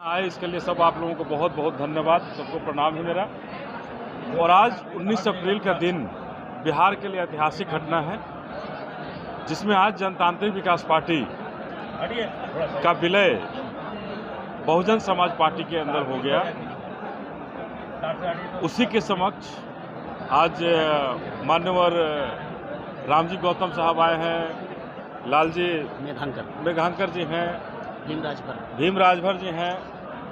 आए इसके लिए सब आप लोगों को बहुत बहुत धन्यवाद, सबको प्रणाम है मेरा। और आज 19 अप्रैल का दिन बिहार के लिए ऐतिहासिक घटना है, जिसमें आज जनतांत्रिक विकास पार्टी का विलय बहुजन समाज पार्टी के अंदर हो गया। उसी के समक्ष आज मान्यवर रामजी गौतम साहब आए हैं, लालजी मेघांकर जी हैं, भीम राजभर जी हैं,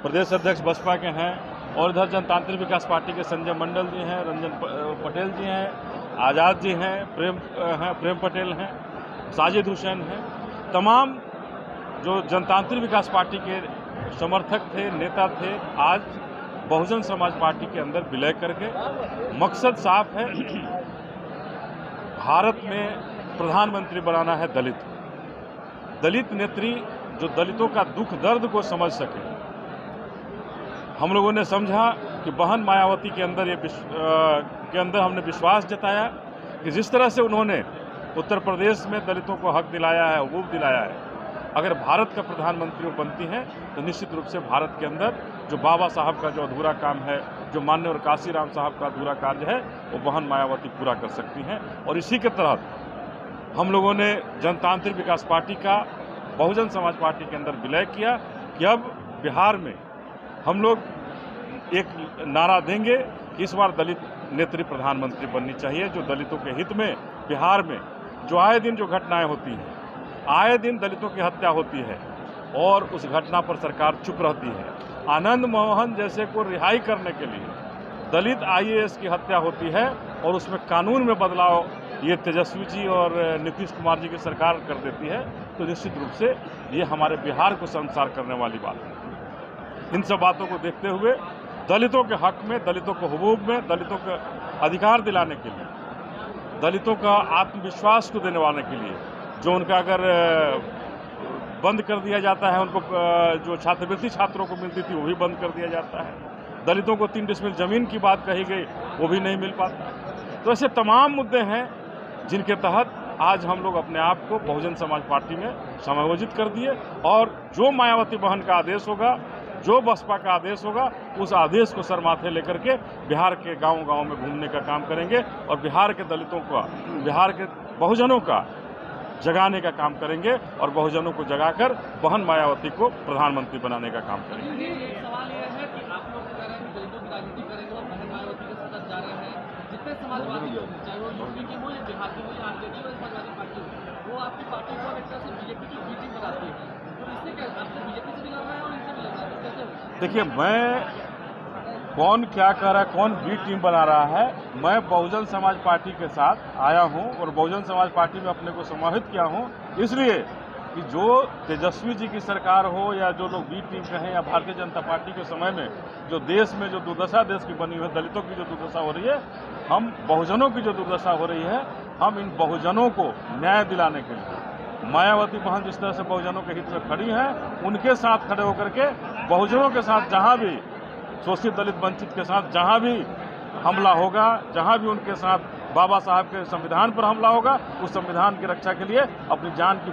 प्रदेश अध्यक्ष बसपा के हैं, और इधर जनतांत्रिक विकास पार्टी के संजय मंडल जी हैं, रंजन पटेल जी हैं, आज़ाद जी हैं, प्रेम पटेल हैं, साजिद हुसैन हैं। तमाम जो जनतांत्रिक विकास पार्टी के समर्थक थे, नेता थे, आज बहुजन समाज पार्टी के अंदर विलय करके मकसद साफ है, भारत में प्रधानमंत्री बनाना है दलित नेत्री जो दलितों का दुख दर्द को समझ सके। हम लोगों ने समझा कि बहन मायावती के अंदर हमने विश्वास जताया कि जिस तरह से उन्होंने उत्तर प्रदेश में दलितों को हक दिलाया है, वो दिलाया है, अगर भारत का प्रधानमंत्री वो बनती हैं तो निश्चित रूप से भारत के अंदर जो बाबा साहब का जो अधूरा काम है, जो माननीय काशीराम साहब का अधूरा कार्य है, वो बहन मायावती पूरा कर सकती हैं। और इसी के तहत हम लोगों ने जनतांत्रिक विकास पार्टी का बहुजन समाज पार्टी के अंदर विलय किया कि अब बिहार में हम लोग एक नारा देंगे कि इस बार दलित नेत्री प्रधानमंत्री बननी चाहिए, जो दलितों के हित में बिहार में जो आए दिन जो घटनाएं होती हैं, आए दिन दलितों की हत्या होती है और उस घटना पर सरकार चुप रहती है। आनंद मोहन जैसे को रिहाई करने के लिए दलित IAS की हत्या होती है और उसमें कानून में बदलाव ये तेजस्वी जी और नीतीश कुमार जी की सरकार कर देती है, तो निश्चित रूप से ये हमारे बिहार को शर्मसार करने वाली बात है। इन सब बातों को देखते हुए दलितों के हक में, दलितों को हुकूक में, दलितों का अधिकार दिलाने के लिए, दलितों का आत्मविश्वास को देने वाले के लिए, जो उनका अगर बंद कर दिया जाता है, उनको जो छात्रवृत्ति छात्रों को मिलती थी वो भी बंद कर दिया जाता है, दलितों को 3 डिसमिल जमीन की बात कही गई वो भी नहीं मिल पाता। तो ऐसे तमाम मुद्दे हैं जिनके तहत आज हम लोग अपने आप को बहुजन समाज पार्टी में समायोजित कर दिए, और जो मायावती बहन का आदेश होगा, जो बसपा का आदेश होगा, उस आदेश को सर माथे लेकर के बिहार के गांव-गांव में घूमने का काम करेंगे और बिहार के दलितों का, बिहार के बहुजनों का जगाने का काम करेंगे और बहुजनों को जगाकर बहन मायावती को प्रधानमंत्री बनाने का काम करेंगे। सवाल यह है कि आप लोग कह रहे हैं दलितों की राजनीति करेंगे और बहन मायावती के साथ जा रहे हैं, जितने समाजवादी लोग, चाहे वो यूपी के हो या बिहार के हो या आरजेडी और समाजवादी पार्टी हो, वो आपकी पार्टी को एक तरह से बीजेपी की बी टीम बनाती है। तो इससे क्या आपको बीजेपी से भी लड़ रहा है और इनसे भी लड़ रहा है, कैसे? देखिए, मैं कौन क्या कह रहा है, कौन बी टीम बना रहा है, मैं बहुजन समाज पार्टी के साथ आया हूं और बहुजन समाज पार्टी में अपने को समाहित किया हूं, इसलिए कि जो तेजस्वी जी की सरकार हो या जो लोग बी टीम कहें या भारतीय जनता पार्टी के समय में जो देश में जो दुर्दशा देश की बनी हुई है, दलितों की जो दुर्दशा हो रही है, हम बहुजनों की जो दुर्दशा हो रही है, हम इन बहुजनों को न्याय दिलाने के लिए मायावती बहन जिस तरह से बहुजनों के हित में खड़ी हैं, उनके साथ खड़े होकर के बहुजनों के साथ जहां भी शोषित दलित वंचित के साथ जहां भी हमला होगा, जहां भी उनके साथ बाबा साहब के संविधान पर हमला होगा, उस संविधान की रक्षा के लिए अपनी जान की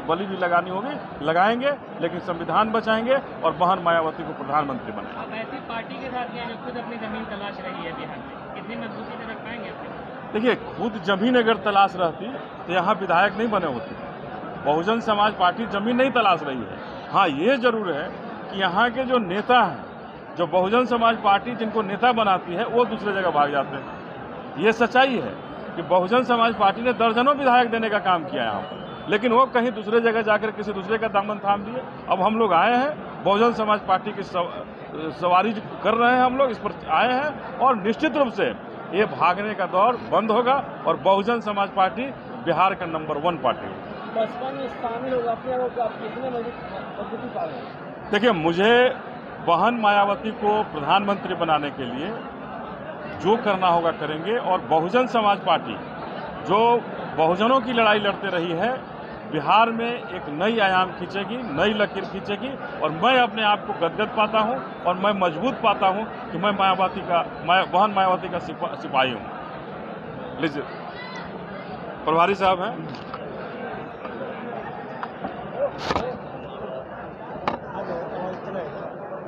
बलि भी लगानी होगी, लगाएंगे, लेकिन संविधान बचाएंगे और बहन मायावती को प्रधानमंत्री बनाएंगे। आप ऐसी पार्टी के साथ हैं जो खुद अपनी जमीन तलाश रही है बिहार में, कितनी मजबूती से रख पाएंगे अपने? देखिए, खुद जमीन अगर तलाश रहती तो यहाँ विधायक नहीं बने होते। बहुजन समाज पार्टी जमीन नहीं तलाश रही है। हाँ, ये जरूर है कि यहाँ के जो नेता हैं, जो बहुजन समाज पार्टी जिनको नेता बनाती है, वो दूसरे जगह भाग जाते हैं। ये सच्चाई है कि बहुजन समाज पार्टी ने दर्जनों विधायक देने का काम किया यहाँ पर, लेकिन वो कहीं दूसरे जगह जाकर किसी दूसरे का दामन थाम दिए। अब हम लोग आए हैं, बहुजन समाज पार्टी की सवारी कर रहे हैं, हम लोग इस पर आए हैं और निश्चित रूप से ये भागने का दौर बंद होगा और बहुजन समाज पार्टी बिहार का नंबर 1 पार्टी होगी। बसपा में शामिल होगा, अपने आप कितने मजबूती पा रहे हैं? देखिए, मुझे बहन मायावती को प्रधानमंत्री बनाने के लिए जो करना होगा करेंगे, और बहुजन समाज पार्टी जो बहुजनों की लड़ाई लड़ते रही है, बिहार में एक नई आयाम खींचेगी, नई लकीर खींचेगी, और मैं अपने आप को गदगद पाता हूं और मैं मजबूत पाता हूं कि मैं बहन मायावती का सिपाही हूं। लीजिए, प्रभारी साहब हैं।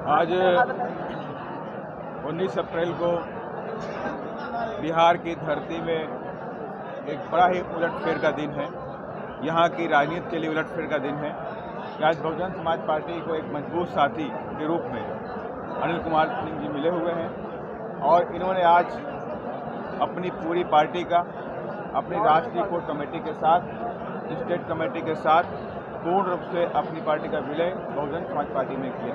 आज 19 अप्रैल को बिहार की धरती में एक बड़ा ही उलटफेर का दिन है। यहाँ की राजनीति के लिए उलटफेर का दिन है कि आज बहुजन समाज पार्टी को एक मजबूत साथी के रूप में अनिल कुमार सिंह जी मिले हुए हैं और इन्होंने आज अपनी पूरी पार्टी का अपनी राष्ट्रीय कोर कमेटी के साथ, स्टेट कमेटी के साथ पूर्ण रूप से अपनी पार्टी का विलय बहुजन समाज पार्टी में किया।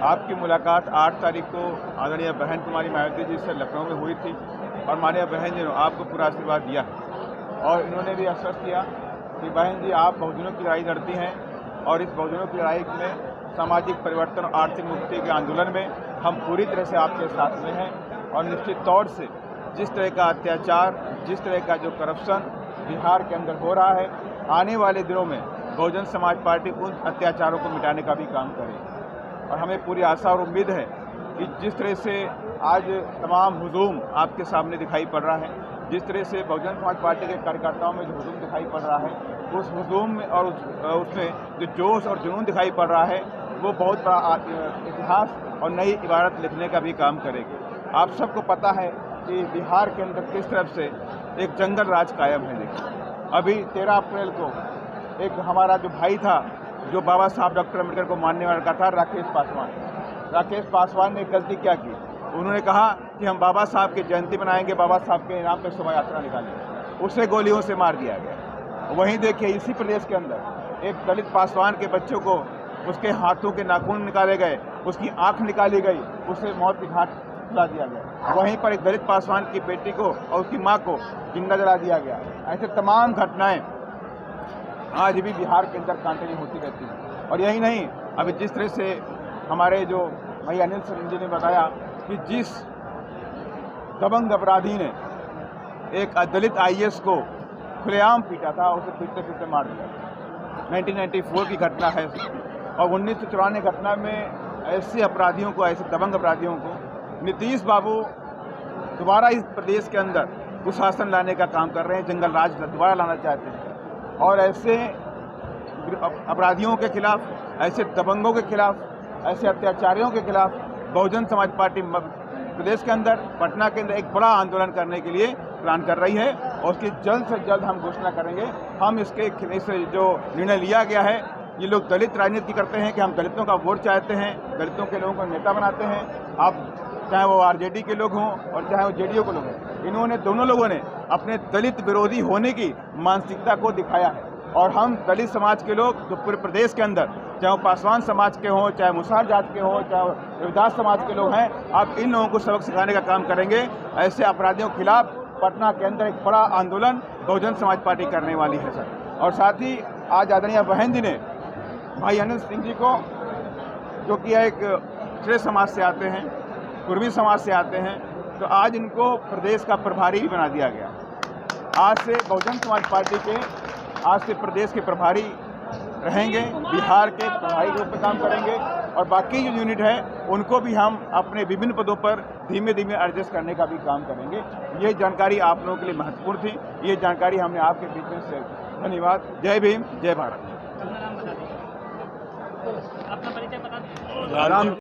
आपकी मुलाकात 8 तारीख को आदरणीय बहन कुमारी मायावती जी से लखनऊ में हुई थी और माननीय बहन जी ने आपको पूरा आशीर्वाद दिया है और इन्होंने भी आश्वस्त किया कि बहन जी आप बहुजनों की लड़ाई लड़ती हैं और इस बहुजनों की लड़ाई में सामाजिक परिवर्तन और आर्थिक मुक्ति के आंदोलन में हम पूरी तरह से आपके साथ में हैं और निश्चित तौर से जिस तरह का अत्याचार, जिस तरह का जो करप्शन बिहार के अंदर हो रहा है, आने वाले दिनों में बहुजन समाज पार्टी उन अत्याचारों को मिटाने का भी काम करे और हमें पूरी आशा और उम्मीद है कि जिस तरह से आज तमाम हुजूम आपके सामने दिखाई पड़ रहा है, जिस तरह से बहुजन समाज पार्टी के कार्यकर्ताओं में जो हुजूम दिखाई पड़ रहा है, उस हुजूम में और उसमें जो जोश और जुनून दिखाई पड़ रहा है, वो बहुत बड़ा इतिहास और नई इबारत लिखने का भी काम करेगी। आप सबको पता है कि बिहार के अंदर किस तरफ से एक जंगल राज कायम है। देखिए अभी 13 अप्रैल को एक हमारा जो भाई था, जो बाबा साहब डॉक्टर अम्बेडकर को मानने वाला का था, राकेश पासवान ने गलती क्या की? उन्होंने कहा कि हम बाबा साहब की जयंती मनाएंगे, बाबा साहब के नाम पर शोभा यात्रा निकालेंगे। उसे गोलियों से मार दिया गया। वहीं देखिए इसी प्रदेश के अंदर एक दलित पासवान के बच्चों को उसके हाथों के नाखून निकाले गए, उसकी आँख निकाली गई, उसे मौत की घाट ला दिया गया। वहीं पर एक दलित पासवान की बेटी को और उसकी मां को जिंदा जला दिया गया। ऐसे तमाम घटनाएं आज भी बिहार के अंदर कंटिन्यू होती रहती हैं। और यही नहीं, अभी जिस तरह से हमारे जो भाई अनिल सिंह जी ने बताया कि जिस दबंग अपराधी ने एक दलित IAS को खुलेआम पीटा था, उसे पीटते पीटते मार दिया। 1994 की घटना है और 1994 घटना में ऐसे अपराधियों को, ऐसे दबंग अपराधियों को नीतीश बाबू दोबारा इस प्रदेश के अंदर कुशासन लाने का काम कर रहे हैं, जंगल राज दोबारा लाना चाहते हैं और ऐसे अपराधियों के खिलाफ, ऐसे दबंगों के खिलाफ, ऐसे अत्याचारियों के खिलाफ बहुजन समाज पार्टी प्रदेश के अंदर, पटना के अंदर एक बड़ा आंदोलन करने के लिए प्लान कर रही है और उसकी जल्द से जल्द हम घोषणा करेंगे। हम इस जो निर्णय लिया गया है, ये लोग दलित राजनीति करते हैं कि हम दलितों का वोट चाहते हैं, दलितों के लोगों को नेता बनाते हैं। आप चाहे वो RJD के लोग हों और चाहे वो JDU के लोग हों, इन्होंने दोनों लोगों ने अपने दलित विरोधी होने की मानसिकता को दिखाया है और हम दलित समाज के लोग जो पूरे प्रदेश के अंदर, चाहे वो पासवान समाज के हों, चाहे मुसहर जात के हों, चाहे रविदास समाज के लोग हैं, आप इन लोगों को सबक सिखाने का काम करेंगे। ऐसे अपराधियों के खिलाफ पटना के अंदर एक बड़ा आंदोलन बहुजन समाज पार्टी करने वाली है सर। और साथ ही आज आदरणीय बहन जी ने भाई अनिल सिंह जी को, जो कि एक श्रेष्ठ समाज से आते हैं, कुर्मी समाज से आते हैं, तो आज इनको प्रदेश का प्रभारी भी बना दिया गया। आज से बहुजन समाज पार्टी के आज से प्रदेश के प्रभारी रहेंगे, बिहार के प्रभारी के रूप में काम करेंगे और बाकी जो यूनिट है उनको भी हम अपने विभिन्न पदों पर धीमे धीमे एडजस्ट करने का भी काम करेंगे। ये जानकारी आप लोगों के लिए महत्वपूर्ण थी, ये जानकारी हमने आपके बीच में शेयर की। धन्यवाद। जय भीम, जय भारत। अपना परिचय बता दीजिए।